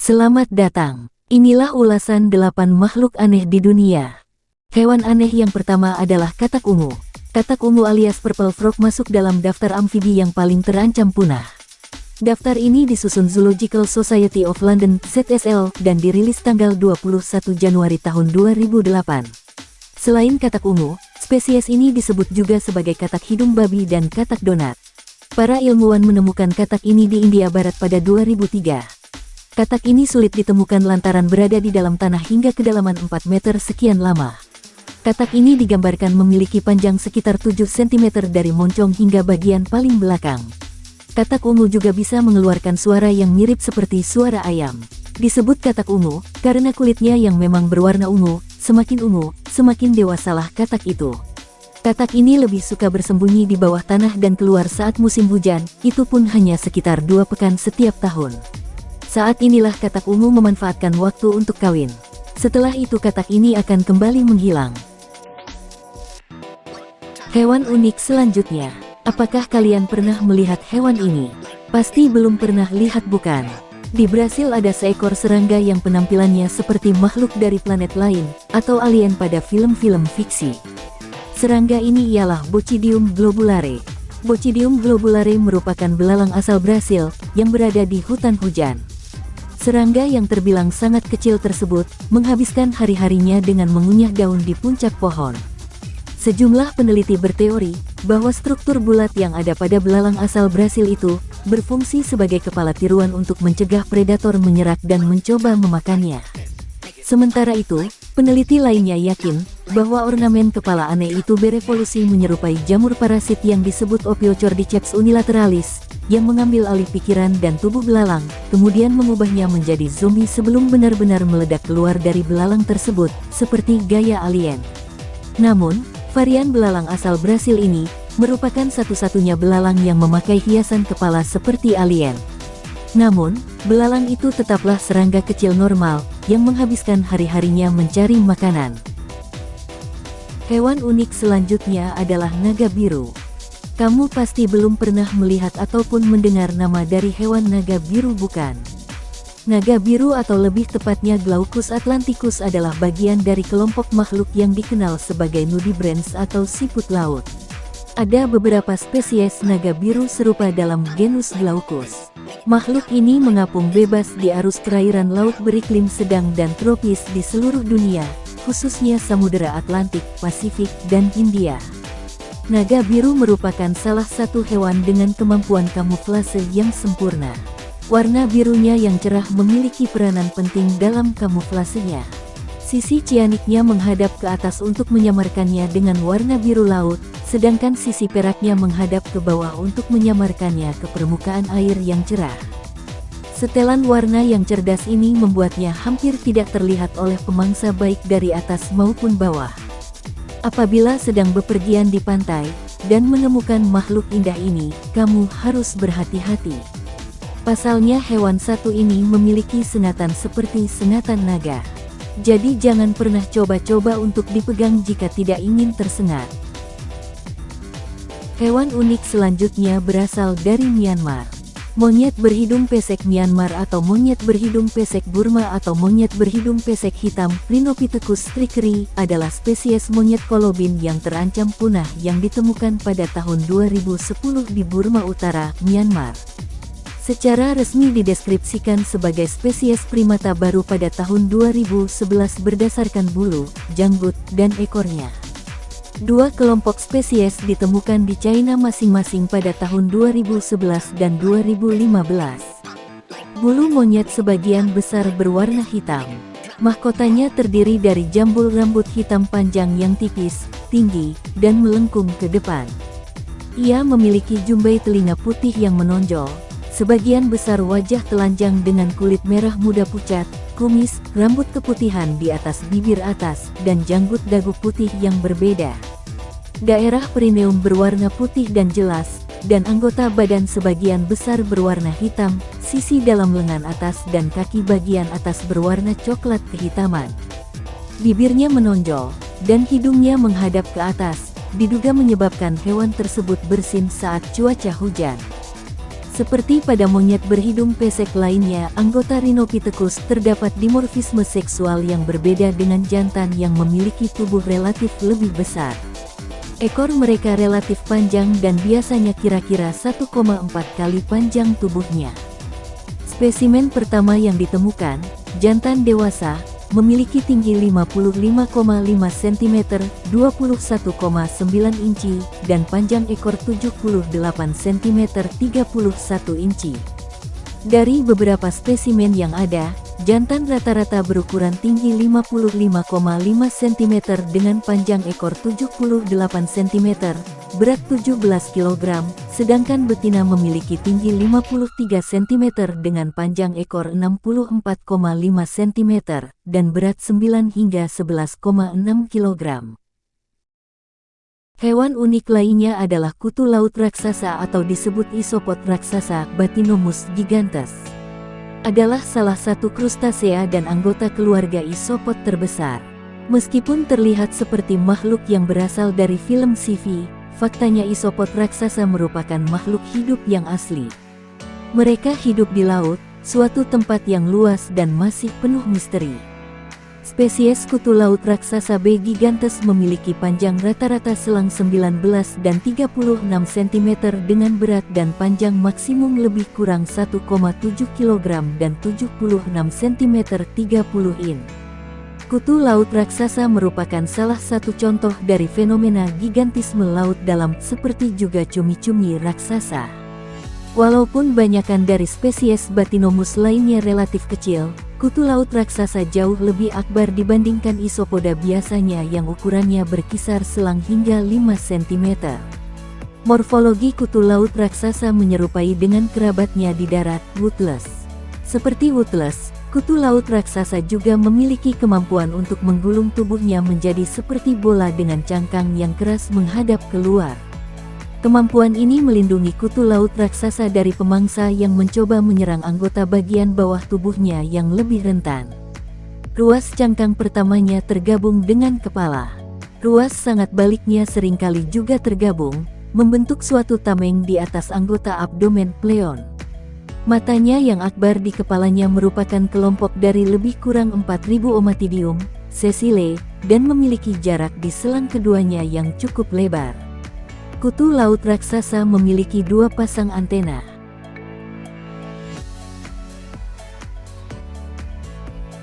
Selamat datang. Inilah ulasan 8 makhluk aneh di dunia. Hewan aneh yang pertama adalah katak ungu. Katak ungu alias purple frog masuk dalam daftar amfibi yang paling terancam punah. Daftar ini disusun Zoological Society of London (ZSL) dan dirilis tanggal 21 Januari tahun 2008. Selain katak ungu, spesies ini disebut juga sebagai katak hidung babi dan katak donat. Para ilmuwan menemukan katak ini di India Barat pada 2003. Katak ini sulit ditemukan lantaran berada di dalam tanah hingga kedalaman 4 meter sekian lama. Katak ini digambarkan memiliki panjang sekitar 7 cm dari moncong hingga bagian paling belakang. Katak ungu juga bisa mengeluarkan suara yang mirip seperti suara ayam. Disebut katak ungu, karena kulitnya yang memang berwarna ungu, semakin dewasalah katak itu. Katak ini lebih suka bersembunyi di bawah tanah dan keluar saat musim hujan, itu pun hanya sekitar 2 pekan setiap tahun. Saat inilah katak ungu memanfaatkan waktu untuk kawin. Setelah itu katak ini akan kembali menghilang. Hewan unik selanjutnya. Apakah kalian pernah melihat hewan ini? Pasti belum pernah lihat bukan? Di Brasil ada seekor serangga yang penampilannya seperti makhluk dari planet lain, atau alien pada film-film fiksi. Serangga ini ialah Bocidium globulare. Bocidium globulare merupakan belalang asal Brasil, yang berada di hutan hujan. Serangga yang terbilang sangat kecil tersebut, menghabiskan hari-harinya dengan mengunyah daun di puncak pohon. Sejumlah peneliti berteori, bahwa struktur bulat yang ada pada belalang asal Brasil itu, berfungsi sebagai kepala tiruan untuk mencegah predator menyerang dan mencoba memakannya. Sementara itu, peneliti lainnya yakin, bahwa ornamen kepala aneh itu berevolusi menyerupai jamur parasit yang disebut Ophiochordyceps unilateralis, yang mengambil alih pikiran dan tubuh belalang, kemudian mengubahnya menjadi zombie sebelum benar-benar meledak keluar dari belalang tersebut, seperti gaya alien. Namun, varian belalang asal Brasil ini, merupakan satu-satunya belalang yang memakai hiasan kepala seperti alien. Namun, belalang itu tetaplah serangga kecil normal, yang menghabiskan hari-harinya mencari makanan. Hewan unik selanjutnya adalah naga biru. Kamu pasti belum pernah melihat ataupun mendengar nama dari hewan naga biru bukan? Naga biru atau lebih tepatnya Glaucus atlanticus adalah bagian dari kelompok makhluk yang dikenal sebagai nudibranchs atau siput laut. Ada beberapa spesies naga biru serupa dalam genus Glaucus. Makhluk ini mengapung bebas di arus perairan laut beriklim sedang dan tropis di seluruh dunia, khususnya Samudera Atlantik, Pasifik, dan Hindia. Naga biru merupakan salah satu hewan dengan kemampuan kamuflase yang sempurna. Warna birunya yang cerah memiliki peranan penting dalam kamuflasenya. Sisi cianiknya menghadap ke atas untuk menyamarkannya dengan warna biru laut, sedangkan sisi peraknya menghadap ke bawah untuk menyamarkannya ke permukaan air yang cerah. Setelan warna yang cerdas ini membuatnya hampir tidak terlihat oleh pemangsa baik dari atas maupun bawah. Apabila sedang bepergian di pantai, dan menemukan makhluk indah ini, kamu harus berhati-hati. Pasalnya hewan satu ini memiliki sengatan seperti sengatan naga. Jadi jangan pernah coba-coba untuk dipegang jika tidak ingin tersengat. Hewan unik selanjutnya berasal dari Myanmar. Monyet berhidung pesek Myanmar atau monyet berhidung pesek Burma atau monyet berhidung pesek hitam Rhinopithecus strickeri adalah spesies monyet kolobin yang terancam punah yang ditemukan pada tahun 2010 di Burma Utara, Myanmar. Secara resmi dideskripsikan sebagai spesies primata baru pada tahun 2011 berdasarkan bulu, janggut, dan ekornya. Dua kelompok spesies ditemukan di China masing-masing pada tahun 2011 dan 2015. Bulu monyet sebagian besar berwarna hitam. Mahkotanya terdiri dari jambul rambut hitam panjang yang tipis, tinggi, dan melengkung ke depan. Ia memiliki jumbai telinga putih yang menonjol, sebagian besar wajah telanjang dengan kulit merah muda pucat, kumis, rambut keputihan di atas bibir atas, dan janggut dagu putih yang berbeda. Daerah perineum berwarna putih dan jelas, dan anggota badan sebagian besar berwarna hitam, sisi dalam lengan atas dan kaki bagian atas berwarna coklat kehitaman. Bibirnya menonjol, dan hidungnya menghadap ke atas, diduga menyebabkan hewan tersebut bersin saat cuaca hujan. Seperti pada monyet berhidung pesek lainnya, anggota Rhinopithecus terdapat dimorfisme seksual yang berbeda dengan jantan yang memiliki tubuh relatif lebih besar. Ekor mereka relatif panjang dan biasanya kira-kira 1,4 kali panjang tubuhnya. Spesimen pertama yang ditemukan, jantan dewasa, memiliki tinggi 55,5 cm, 21,9 inci, dan panjang ekor 78 cm, 31 inci. Dari beberapa spesimen yang ada, jantan rata-rata berukuran tinggi 55,5 cm dengan panjang ekor 78 cm, berat 17 kg, sedangkan betina memiliki tinggi 53 cm dengan panjang ekor 64,5 cm, dan berat 9 hingga 11,6 kg. Hewan unik lainnya adalah kutu laut raksasa atau disebut isopod raksasa, Bathynomus gigantes. Adalah salah satu krustasea dan anggota keluarga isopod terbesar. Meskipun terlihat seperti makhluk yang berasal dari film sci-fi, faktanya isopod raksasa merupakan makhluk hidup yang asli. Mereka hidup di laut, suatu tempat yang luas dan masih penuh misteri. Spesies kutu laut raksasa B. gigantes memiliki panjang rata-rata selang 19 dan 36 cm dengan berat dan panjang maksimum lebih kurang 1,7 kg dan 76 cm 30 in. Kutu laut raksasa merupakan salah satu contoh dari fenomena gigantisme laut dalam, seperti juga cumi-cumi raksasa. Walaupun banyakan dari spesies Bathynomus lainnya relatif kecil, kutu laut raksasa jauh lebih akbar dibandingkan isopoda biasanya yang ukurannya berkisar selang hingga 5 cm. Morfologi kutu laut raksasa menyerupai dengan kerabatnya di darat, Wutles. Seperti Wutles, kutu laut raksasa juga memiliki kemampuan untuk menggulung tubuhnya menjadi seperti bola dengan cangkang yang keras menghadap keluar. Kemampuan ini melindungi kutu laut raksasa dari pemangsa yang mencoba menyerang anggota bagian bawah tubuhnya yang lebih rentan. Ruas cangkang pertamanya tergabung dengan kepala. Ruas sangat baliknya seringkali juga tergabung, membentuk suatu tameng di atas anggota abdomen pleon. Matanya yang akbar di kepalanya merupakan kelompok dari lebih kurang 4.000 Omathidium, sesile, dan memiliki jarak di selang keduanya yang cukup lebar. Kutu laut raksasa memiliki 2 pasang antena.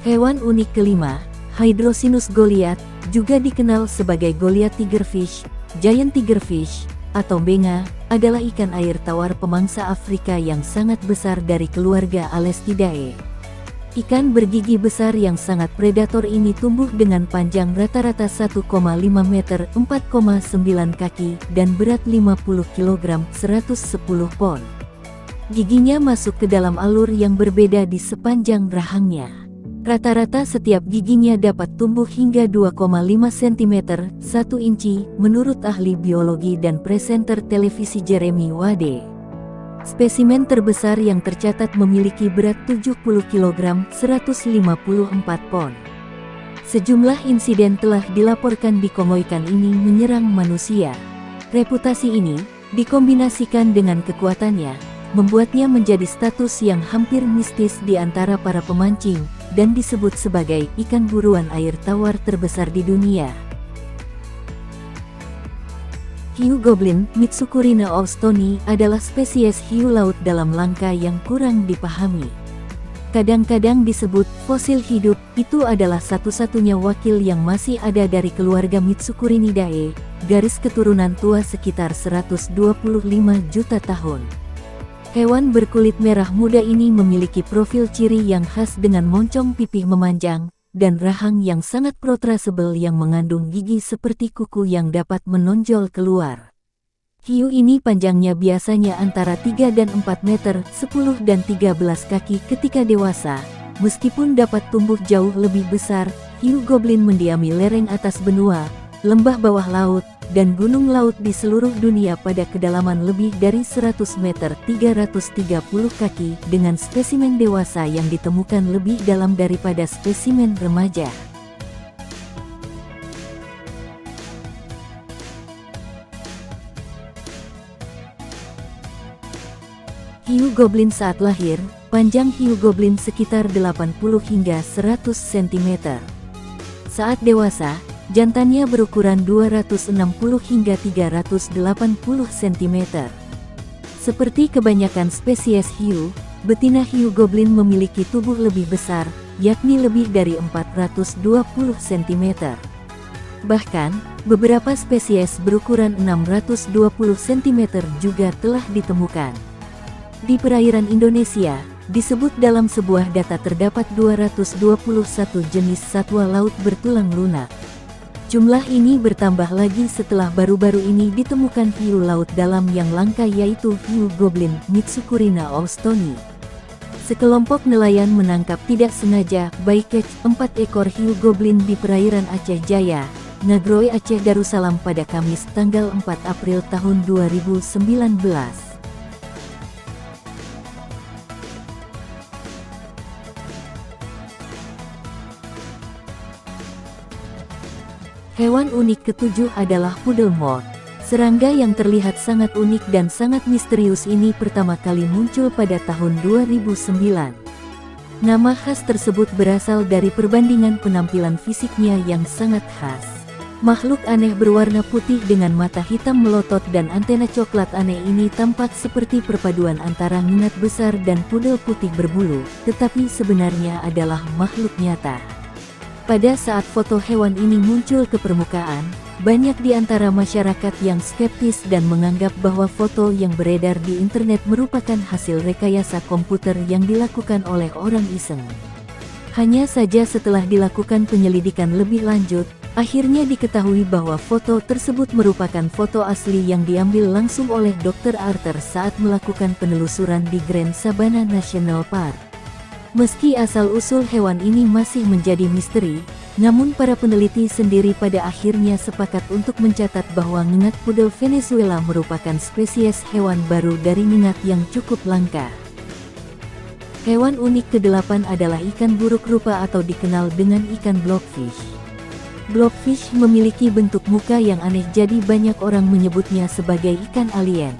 Hewan unik kelima, Hydrocinus goliath, juga dikenal sebagai Goliath tigerfish, giant tigerfish, atau benga, adalah ikan air tawar pemangsa Afrika yang sangat besar dari keluarga Alestidae. Ikan bergigi besar yang sangat predator ini tumbuh dengan panjang rata-rata 1,5 meter, 4,9 kaki, dan berat 50 kg, 110 pon. Giginya masuk ke dalam alur yang berbeda di sepanjang rahangnya. Rata-rata setiap giginya dapat tumbuh hingga 2,5 cm, 1 inci, menurut ahli biologi dan presenter televisi Jeremy Wade. Spesimen terbesar yang tercatat memiliki berat 70 kg, 154 pon. Sejumlah insiden telah dilaporkan di Kongo ikan ini menyerang manusia. Reputasi ini, dikombinasikan dengan kekuatannya, membuatnya menjadi status yang hampir mistis di antara para pemancing, dan disebut sebagai ikan buruan air tawar terbesar di dunia. Hiu goblin, Mitsukurina austoni, adalah spesies hiu laut dalam langka yang kurang dipahami. Kadang-kadang disebut fosil hidup, itu adalah satu-satunya wakil yang masih ada dari keluarga Mitsukurinidae, garis keturunan tua sekitar 125 juta tahun. Hewan berkulit merah muda ini memiliki profil ciri yang khas dengan moncong pipih memanjang, dan rahang yang sangat protrasebel yang mengandung gigi seperti kuku yang dapat menonjol keluar. Hiu ini panjangnya biasanya antara 3 dan 4 meter, 10 dan 13 kaki ketika dewasa. Meskipun dapat tumbuh jauh lebih besar, hiu goblin mendiami lereng atas benua, lembah bawah laut, dan gunung laut di seluruh dunia pada kedalaman lebih dari 100 meter 330 kaki dengan spesimen dewasa yang ditemukan lebih dalam daripada spesimen remaja. Hiu goblin saat lahir, panjang hiu goblin sekitar 80 hingga 100 cm. Saat dewasa, jantannya berukuran 260 hingga 380 cm. Seperti kebanyakan spesies hiu, betina hiu goblin memiliki tubuh lebih besar, yakni lebih dari 420 cm. Bahkan, beberapa spesies berukuran 620 cm juga telah ditemukan. Di perairan Indonesia, disebut dalam sebuah data terdapat 221 jenis satwa laut bertulang lunak. Jumlah ini bertambah lagi setelah baru-baru ini ditemukan hiu laut dalam yang langka yaitu hiu goblin Mitsukurina austoni. Sekelompok nelayan menangkap tidak sengaja bycatch 4 ekor hiu goblin di perairan Aceh Jaya, Nagroi Aceh Darussalam pada Kamis tanggal 4 April tahun 2019. Hewan unik ketujuh adalah Poodle Moth. Serangga yang terlihat sangat unik dan sangat misterius ini pertama kali muncul pada tahun 2009. Nama khas tersebut berasal dari perbandingan penampilan fisiknya yang sangat khas. Makhluk aneh berwarna putih dengan mata hitam melotot dan antena coklat aneh ini tampak seperti perpaduan antara ngengat besar dan pudel putih berbulu, tetapi sebenarnya adalah makhluk nyata. Pada saat foto hewan ini muncul ke permukaan, banyak di antara masyarakat yang skeptis dan menganggap bahwa foto yang beredar di internet merupakan hasil rekayasa komputer yang dilakukan oleh orang iseng. Hanya saja setelah dilakukan penyelidikan lebih lanjut, akhirnya diketahui bahwa foto tersebut merupakan foto asli yang diambil langsung oleh Dr. Arthur saat melakukan penelusuran di Grand Sabana National Park. Meski asal-usul hewan ini masih menjadi misteri, namun para peneliti sendiri pada akhirnya sepakat untuk mencatat bahwa ngengat pudel Venezuela merupakan spesies hewan baru dari ngengat yang cukup langka. Hewan unik ke-8 adalah ikan buruk rupa atau dikenal dengan ikan blobfish. Blobfish memiliki bentuk muka yang aneh jadi banyak orang menyebutnya sebagai ikan alien.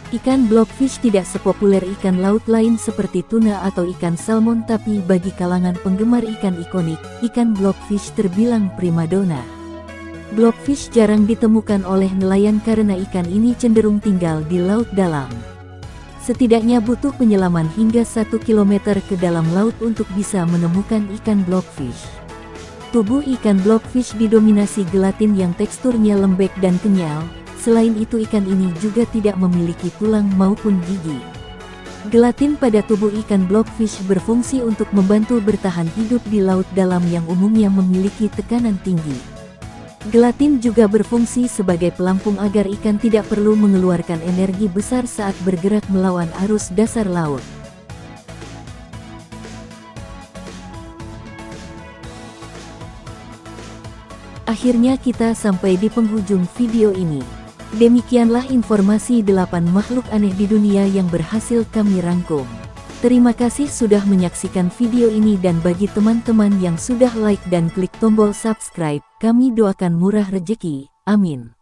Ikan blobfish tidak sepopuler ikan laut lain seperti tuna atau ikan salmon, tapi bagi kalangan penggemar ikan ikonik, ikan blobfish terbilang primadona. Blobfish jarang ditemukan oleh nelayan karena ikan ini cenderung tinggal di laut dalam. Setidaknya butuh penyelaman hingga 1 km ke dalam laut untuk bisa menemukan ikan blobfish. Tubuh ikan blobfish didominasi gelatin yang teksturnya lembek dan kenyal. Selain itu ikan ini juga tidak memiliki tulang maupun gigi. Gelatin pada tubuh ikan blobfish berfungsi untuk membantu bertahan hidup di laut dalam yang umumnya memiliki tekanan tinggi. Gelatin juga berfungsi sebagai pelampung agar ikan tidak perlu mengeluarkan energi besar saat bergerak melawan arus dasar laut. Akhirnya kita sampai di penghujung video ini. Demikianlah informasi 8 makhluk aneh di dunia yang berhasil kami rangkum. Terima kasih sudah menyaksikan video ini dan bagi teman-teman yang sudah like dan klik tombol subscribe, kami doakan murah rejeki. Amin.